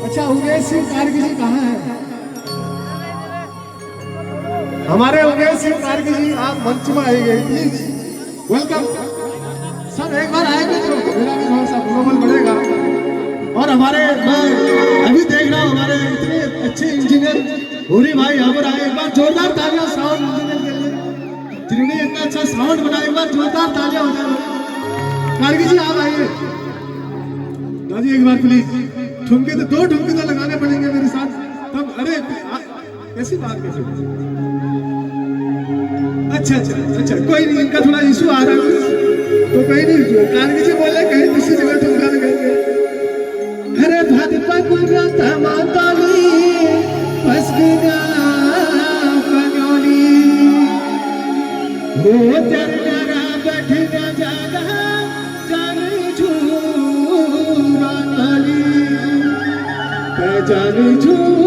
अच्छा, उमेश सिंह कारगी जी कहाँ है? हमारे उमेश सिंह कारगी जी आप मंच में आएंगे, प्लीज वेलकम सर। एक बार आएंगे तो मेरा भी थोड़ा सा मनोबल बढ़ेगा। और हमारे मैं अभी देख रहा हूँ हमारे इतने अच्छे इंजीनियर होरी भाई यहाँ पर आए। एक बार जोरदार तालियां साउंड इंजीनियर के लिए, जिन्होंने इतना अच्छा साउंड बनाया। एक बार जोरदार तालियां हो जाए। कारगी जी आप आइए दादी, एक बार प्लीज। ठुमके तो 2 ठुमके तो लगाने पड़ेंगे मेरे साथ तब। अरे ऐसी बात कैसे? अच्छा अच्छा अच्छा, कोई नहीं, इनका थोड़ा इशू आ रहा है तो कोई नहीं। कारगी जी बोले कहीं दूसरी जगह ठुमका लगाएंगे। अरे भाजपा गुजरात माताली पसगना पगोली वो तेरा बैठना जागा जान झूरा नाली जान झूरा